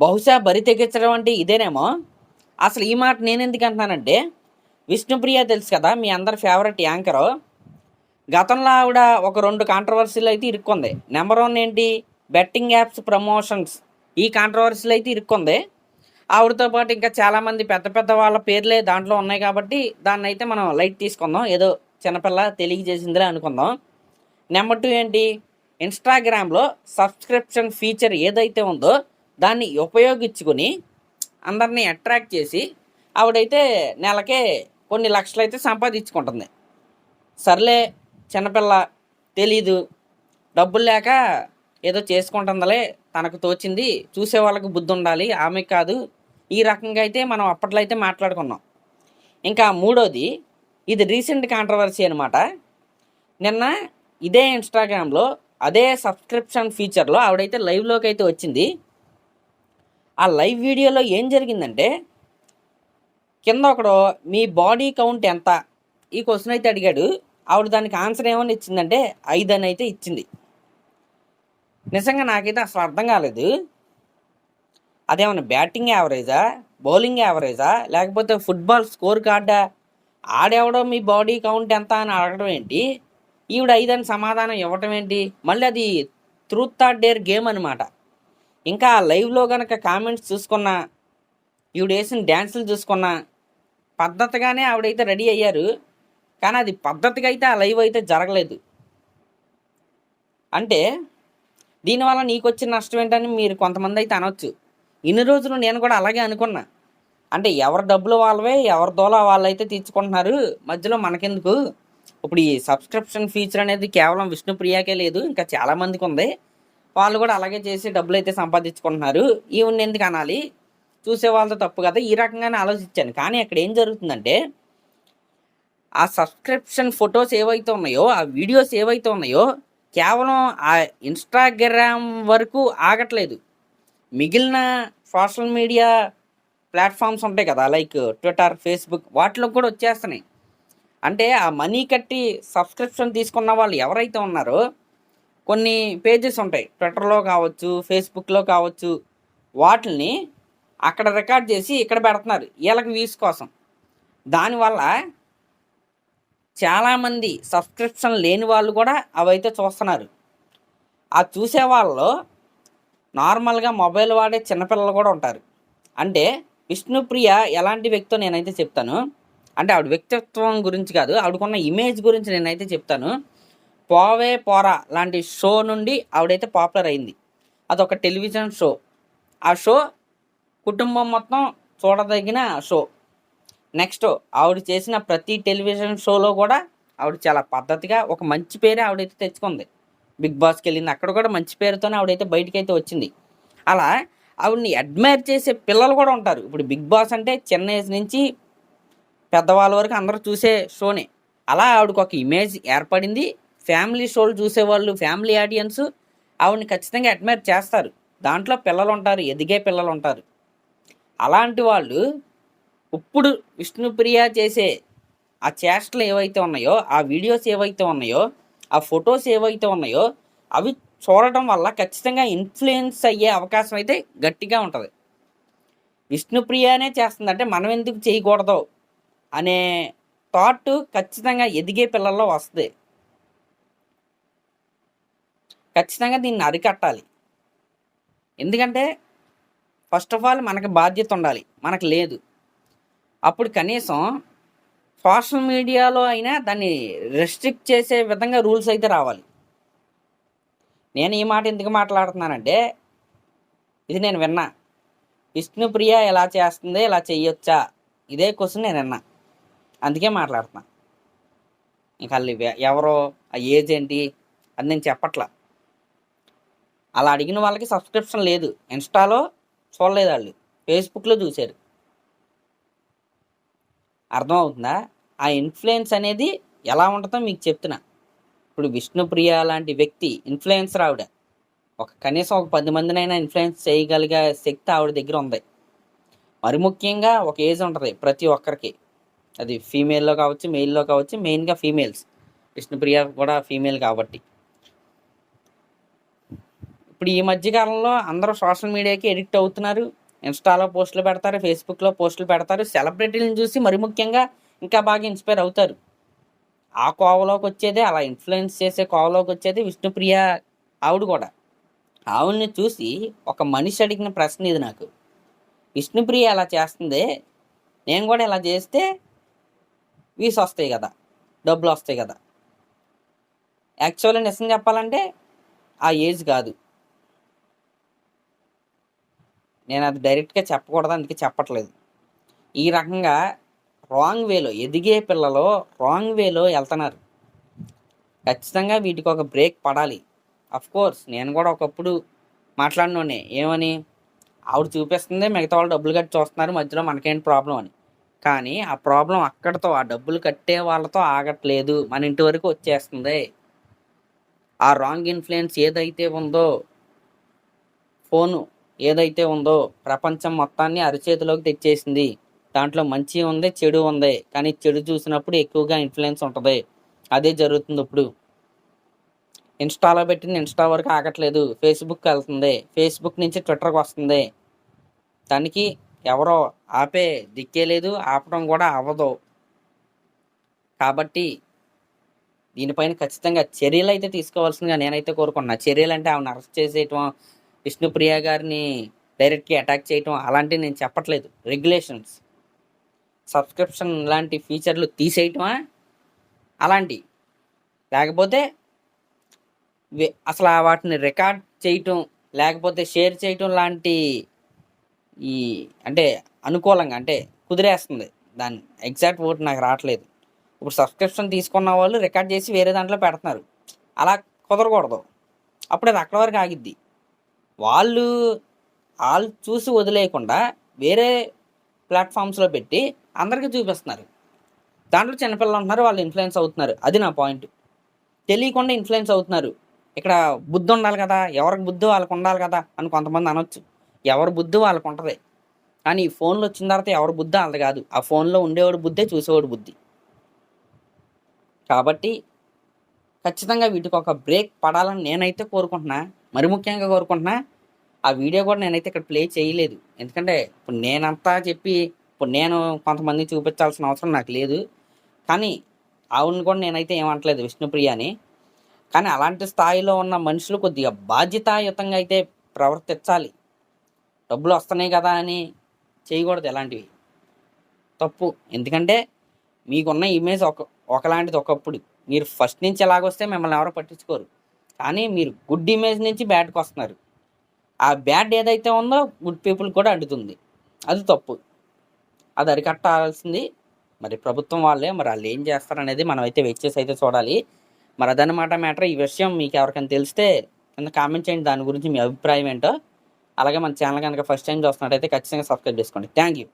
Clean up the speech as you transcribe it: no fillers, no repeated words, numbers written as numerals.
బహుశా బరి తెగించడం అంటే ఇదేనేమో. అసలు ఈ మాట నేను ఎందుకు అంటున్నానంటే, విష్ణుప్రియ తెలుసు కదా, మీ అందరి ఫేవరెట్ యాంకరు. గతంలో ఆవిడ ఒక 2 కాంట్రవర్సీలు అయితే ఇరుక్కుంది. నెంబర్ 1 ఏంటి, బెట్టింగ్ యాప్స్ ప్రమోషన్స్. ఈ కాంట్రవర్సీలు అయితే ఇరుక్కుంది. ఆవిడతో పాటు ఇంకా చాలామంది పెద్ద పెద్ద వాళ్ళ పేర్లే దాంట్లో ఉన్నాయి కాబట్టి దాన్ని అయితే మనం లైట్ తీసుకుందాం, ఏదో చిన్నపిల్ల తెలియజేసిందిలే అనుకుందాం. నెంబర్ 2 ఏంటి, ఇన్స్టాగ్రామ్లో సబ్స్క్రిప్షన్ ఫీచర్ ఏదైతే ఉందో దాన్ని ఉపయోగించుకుని అందరినీ అట్రాక్ట్ చేసి ఆవిడైతే నెలకే కొన్ని లక్షలు అయితే సంపాదించుకుంటుంది. సర్లే, చిన్నపిల్ల, తెలీదు, డబ్బులు లేక ఏదో చేసుకుంటుందలే, తనకు తోచింది, చూసే వాళ్ళకి బుద్ధి ఉండాలి, ఆమె కాదు, ఈ రకంగా అయితే మనం అప్పట్లో అయితే మాట్లాడుకున్నాం. ఇంకా మూడోది, ఇది రీసెంట్ కాంట్రవర్సీ అనమాట. నిన్న ఇదే ఇన్స్టాగ్రామ్లో అదే సబ్స్క్రిప్షన్ ఫీచర్లో ఆవిడైతే లైవ్లోకి అయితే వచ్చింది. ఆ లైవ్ వీడియోలో ఏం జరిగిందంటే, కింద ఒకడు మీ బాడీ కౌంట్ ఎంత, ఈ క్వశ్చన్ అయితే అడిగాడు. ఆవిడ దానికి ఆన్సర్ ఏమని ఇచ్చిందంటే 5 అని అయితే ఇచ్చింది. నిజంగా నాకైతే అసలు అర్థం కాలేదు. అదేమన్నా బ్యాటింగ్ యావరేజా, బౌలింగ్ యావరేజా, లేకపోతే ఫుట్బాల్ స్కోర్ కార్డా? ఆడెవడో మీ బాడీ కౌంట్ ఎంత అని అడగడం ఏంటి, ఈవిడ 5 అని సమాధానం ఇవ్వటం ఏంటి? మళ్ళీ అది ట్రూత్ ఆర్ డేర్ గేమ్ అనమాట. ఇంకా లైవ్లో కనుక కామెంట్స్ చూసుకున్నా, ఈవిడ వేసిన డ్యాన్సులు చూసుకున్నా పద్ధతిగానే ఆవిడైతే రెడీ అయ్యారు. కానీ అది పద్ధతిగా అయితే ఆ లైవ్ అయితే జరగలేదు. అంటే దీనివల్ల నీకు వచ్చిన నష్టం ఏంటని మీరు కొంతమంది అయితే అనొచ్చు. ఇన్ని రోజులు నేను కూడా అలాగే అనుకున్నా. అంటే ఎవరి డబ్బులు వాళ్ళవే, ఎవరి దోల వాళ్ళైతే తీర్చుకుంటున్నారు, మధ్యలో మనకెందుకు. ఇప్పుడు ఈ సబ్స్క్రిప్షన్ ఫీచర్ అనేది కేవలం విష్ణుప్రియాకే లేదు, ఇంకా చాలామందికి ఉంది. వాళ్ళు కూడా అలాగే చేసి డబ్బులు అయితే సంపాదించుకుంటున్నారు. ఈవెన్ ఎందుకు అనాలి, చూసే వాళ్ళతో తప్పు కదా, ఈ రకంగానే ఆలోచించాను. కానీ అక్కడ ఏం జరుగుతుందంటే, ఆ సబ్స్క్రిప్షన్ ఫొటోస్ ఏవైతే ఉన్నాయో, ఆ వీడియోస్ ఏవైతే ఉన్నాయో కేవలం ఆ ఇన్స్టాగ్రామ్ వరకు ఆగట్లేదు. మిగిలిన సోషల్ మీడియా ప్లాట్ఫామ్స్ ఉంటాయి కదా, లైక్ ట్విట్టర్, ఫేస్బుక్, వాటిలో కూడా వచ్చేస్తున్నాయి. అంటే ఆ మనీ కట్టి సబ్స్క్రిప్షన్ తీసుకున్న వాళ్ళు ఎవరైతే ఉన్నారో, కొన్ని పేజెస్ ఉంటాయి ట్విట్టర్లో కావచ్చు, ఫేస్బుక్లో కావచ్చు, వాటిని అక్కడ రికార్డ్ చేసి ఇక్కడ పెడుతున్నారు వీళ్ళకి వ్యూస్ కోసం. దానివల్ల చాలామంది సబ్స్క్రిప్షన్ లేని వాళ్ళు కూడా అవైతే చూస్తున్నారు. ఆ చూసే వాళ్ళలో నార్మల్గా మొబైల్ వాడే చిన్నపిల్లలు కూడా ఉంటారు. అంటే విష్ణుప్రియ ఎలాంటి వ్యక్తో నేనైతే చెప్తాను. అంటే ఆవిడ వ్యక్తిత్వం గురించి కాదు, ఆవిడకున్న ఇమేజ్ గురించి నేనైతే చెప్తాను. పోవే పోరా లాంటి షో నుండి ఆవిడైతే పాపులర్ అయింది. అదొక టెలివిజన్ షో. ఆ షో కుటుంబం మొత్తం చూడదగిన షో. నెక్స్ట్ ఆవిడ చేసిన ప్రతి టెలివిజన్ షోలో కూడా ఆవిడ చాలా పద్ధతిగా ఒక మంచి పేరే ఆవిడైతే తెచ్చుకుంది. బిగ్ బాస్కి వెళ్ళింది, అక్కడ కూడా మంచి పేరుతోనే ఆవిడైతే బయటికి అయితే వచ్చింది. అలా ఆవిడని అడ్మైర్ చేసే పిల్లలు కూడా ఉంటారు. ఇప్పుడు బిగ్ బాస్ అంటే చిన్న ఏజ్ నుంచి పెద్దవాళ్ళ వరకు అందరూ చూసే షోనే. అలా ఆవిడకి ఒక ఇమేజ్ ఏర్పడింది. ఫ్యామిలీ షోలు చూసేవాళ్ళు, ఫ్యామిలీ ఆడియన్స్ ఆవిడని ఖచ్చితంగా అడ్మైర్ చేస్తారు. దాంట్లో పిల్లలు ఉంటారు, ఎదిగే పిల్లలు ఉంటారు. అలాంటి వాళ్ళు ఇప్పుడు విష్ణుప్రియ చేసే ఆ చేష్టలు ఏవైతే ఉన్నాయో, ఆ వీడియోస్ ఏవైతే ఉన్నాయో, ఆ ఫొటోస్ ఏవైతే ఉన్నాయో, అవి చూడటం వల్ల ఖచ్చితంగా ఇన్ఫ్లుయెన్స్ అయ్యే అవకాశం అయితే గట్టిగా ఉంటుంది. విష్ణుప్రియనే చేస్తుందంటే మనం ఎందుకు చేయకూడదు అనే థాట్ ఖచ్చితంగా ఎదిగే పిల్లల్లో వస్తుంది. ఖచ్చితంగా దీన్ని అరికట్టాలి. ఎందుకంటే ఫస్ట్ ఆఫ్ ఆల్ మనకి బాధ్యత ఉండాలి, మనకు లేదు. అప్పుడు కనీసం సోషల్ మీడియాలో అయినా దాన్ని రెస్ట్రిక్ట్ చేసే విధంగా రూల్స్ అయితే రావాలి. నేను ఈ మాట ఎందుకు మాట్లాడుతున్నానంటే, ఇది నేను విన్నా. విష్ణుప్రియ ఎలా చేస్తుంది, ఇలా చెయ్యొచ్చా, ఇదే క్వశ్చన్ నేను విన్నా, అందుకే మాట్లాడుతున్నా. ఇంకా వాళ్ళు ఎవరో, ఆ ఏజ్ ఏంటి అది నేను చెప్పట్లా. అలా అడిగిన వాళ్ళకి సబ్స్క్రిప్షన్ లేదు, ఇన్స్టాలో చూడలేదు, వాళ్ళు ఫేస్బుక్లో చూశారు. అర్థమవుతుందా? ఆ ఇన్ఫ్లుయెన్స్ అనేది ఎలా ఉంటుందో మీకు చెప్తున్నా. ఇప్పుడు విష్ణుప్రియ లాంటి వ్యక్తి ఇన్ఫ్లుయెన్సర్ ఆవిడ. కనీసం ఒక 10 మందినైనా ఇన్ఫ్లుయెన్స్ చేయగలిగే శక్తి ఆవిడ దగ్గర ఉంది. మరి ముఖ్యంగా ఒక ఏజ్ ఉంటుంది ప్రతి ఒక్కరికి, అది ఫీమేల్లో కావచ్చు, మెయిల్లో కావచ్చు, మెయిన్గా ఫీమేల్స్. విష్ణుప్రియ కూడా ఫీమేల్ కాబట్టి. ఇప్పుడు ఈ మధ్య కాలంలో అందరూ సోషల్ మీడియాకి ఎడిక్ట్ అవుతున్నారు. ఇన్‌స్టాలో పోస్టులు పెడతారు, ఫేస్‌బుక్‌లో పోస్టులు పెడతారు. సెలబ్రిటీలను చూసి మరి ముఖ్యంగా ఇంకా బాగా ఇన్‌స్పైర్ అవుతారు. ఆ కోవలోకొచ్చేదే, అలా ఇన్‌ఫ్లుయెన్స్ చేసే కోవలోకొచ్చేది విష్ణుప్రియ ఆవిడ కూడా. ఆవిడని చూసి ఒక మనిషి అడిగిన ప్రశ్న ఇది నాకు. విష్ణుప్రియ అలా చేస్తుందే, నేను కూడా ఇలా చేస్తే వ్యూస్ వస్తాయి కదా, డబ్బులు వస్తాయి కదా. యాక్చువల్లీ నిజం చెప్పాలంటే ఆ ఏజ్ కాదు. నేను అది డైరెక్ట్గా చెప్పకూడదు, అందుకే చెప్పట్లేదు. ఈ రకంగా రాంగ్ వేలో ఎదిగే పిల్లలు రాంగ్ వేలో వెళ్తున్నారు. ఖచ్చితంగా వీటికి ఒక బ్రేక్ పడాలి. కోర్స్ నేను కూడా ఒకప్పుడు మాట్లాడినోనే ఏమని, ఆవిడ చూపిస్తుంది మిగతా వాళ్ళు డబ్బులు కట్టి చూస్తున్నారు, మధ్యలో మనకేంటి ప్రాబ్లం అని. కానీ ఆ ప్రాబ్లం అక్కడితో, ఆ డబ్బులు కట్టే వాళ్ళతో ఆగట్లేదు, మన ఇంటి వరకు వచ్చేస్తుంది. ఆ రాంగ్ ఇన్ఫ్లుయెన్స్ ఏదైతే ఉందో, ఫోను ఏదైతే ఉందో ప్రపంచం మొత్తాన్ని అరచేతిలోకి తెచ్చేసింది. దాంట్లో మంచి ఉంది, చెడు ఉంది. కానీ చెడు చూసినప్పుడు ఎక్కువగా ఇన్ఫ్లుయెన్స్ ఉంటుంది. అదే జరుగుతుంది ఇప్పుడు. ఇన్‌స్టాలో పెట్టింది ఇన్‌స్టా వరకు ఆగట్లేదు, ఫేస్‌బుక్‌కి వెళ్తుంది, ఫేస్‌బుక్ నుంచి ట్విట్టర్‌కి వస్తుంది. దానికి ఎవరో ఆపే దిక్కే లేదు, ఆపడం కూడా అవ్వదు. కాబట్టి దీనిపైన ఖచ్చితంగా చర్యలైతే తీసుకోవాల్సిందిగా నేనైతే కోరుకుంటున్నా. చర్యలంటే ఆమెను అరెస్ట్ చేసేయటం, విష్ణుప్రియ గారిని డైరెక్ట్‌గా అటాక్ చేయటం అలాంటివి నేను చెప్పట్లేదు. రెగ్యులేషన్స్, సబ్స్క్రిప్షన్ ఇలాంటి ఫీచర్లు తీసేయటమా అలాంటివి. లేకపోతే అసలు వాటిని రికార్డ్ చేయటం, లేకపోతే షేర్ చేయటం లాంటి ఈ అంటే అనుకూలంగా అంటే కుదిరేస్తుంది. దాన్ని ఎగ్జాక్ట్ వర్డ్ నాకు రావట్లేదు. ఇప్పుడు సబ్స్క్రిప్షన్ తీసుకున్న వాళ్ళు రికార్డ్ చేసి వేరే దాంట్లో పెడుతున్నారు. అలా కుదరకూడదు. అప్పుడు అది అక్కడి వరకు ఆగిద్ది. వాళ్ళు చూసి వదిలేయకుండా వేరే ప్లాట్ఫామ్స్లో పెట్టి అందరికీ చూపిస్తున్నారు. దాంట్లో చిన్నపిల్లలు ఉంటున్నారు, వాళ్ళు ఇన్ఫ్లుయెన్స్ అవుతున్నారు. అది నా పాయింట్. తెలియకుండా ఇన్ఫ్లుయెన్స్ అవుతున్నారు. ఇక్కడ బుద్ధి ఉండాలి కదా, ఎవరికి బుద్ధి వాళ్ళకు ఉండాలి కదా అని కొంతమంది అనొచ్చు. ఎవరి బుద్ధి వాళ్ళకు ఉంటుంది. కానీ ఈ ఫోన్లు వచ్చిన తర్వాత ఎవరి బుద్ధి వాళ్ళది కాదు. ఆ ఫోన్లో ఉండేవాడు బుద్ధే చూసేవాడు బుద్ధి. కాబట్టి ఖచ్చితంగా వీటికి ఒక బ్రేక్ పడాలని నేనైతే కోరుకుంటున్నా. మరి ముఖ్యంగా కోరుకుంటున్నా. ఆ వీడియో కూడా నేనైతే ఇక్కడ ప్లే చేయలేదు. ఎందుకంటే ఇప్పుడు నేనంతా చెప్పి ఇప్పుడు నేను కొంతమందికి చూపించాల్సిన అవసరం నాకు లేదు. కానీ ఆవిడని కూడా నేనైతే ఏమంటలేదు విష్ణుప్రియని. కానీ అలాంటి స్థాయిలో ఉన్న మనుషులు కొద్దిగా బాధ్యతాయుతంగా అయితే ప్రవర్తించాలి. డబ్బులు వస్తున్నాయి కదా అని చేయకూడదు ఎలాంటివి. తప్పు. ఎందుకంటే మీకున్న ఇమేజ్ ఒకలాంటిది ఒకప్పుడు. మీరు ఫస్ట్ నుంచి ఎలాగొస్తే మిమ్మల్ని ఎవరో పట్టించుకోరు. కానీ మీరు గుడ్ ఇమేజ్ నుంచి బ్యాడ్కి వస్తున్నారు. ఆ బ్యాడ్ ఏదైతే ఉందో గుడ్ పీపుల్ కూడా అంటుతుంది. అది తప్పు. అది అరికట్టాల్సింది మరి ప్రభుత్వం వాళ్ళే. మరి వాళ్ళు ఏం చేస్తారనేది మనం అయితే వెయిట్ చేసి అయితే చూడాలి. మరి అదనమాట మ్యాటర్. ఈ విషయం మీకు ఎవరికైనా తెలిస్తే కింద కామెంట్ చేయండి, దాని గురించి మీ అభిప్రాయం ఏంటో. అలాగే మన ఛానల్ కనుక ఫస్ట్ టైం చూస్తున్నట్టయితే ఖచ్చితంగా సబ్స్క్రైబ్ చేసుకోండి. Thank you.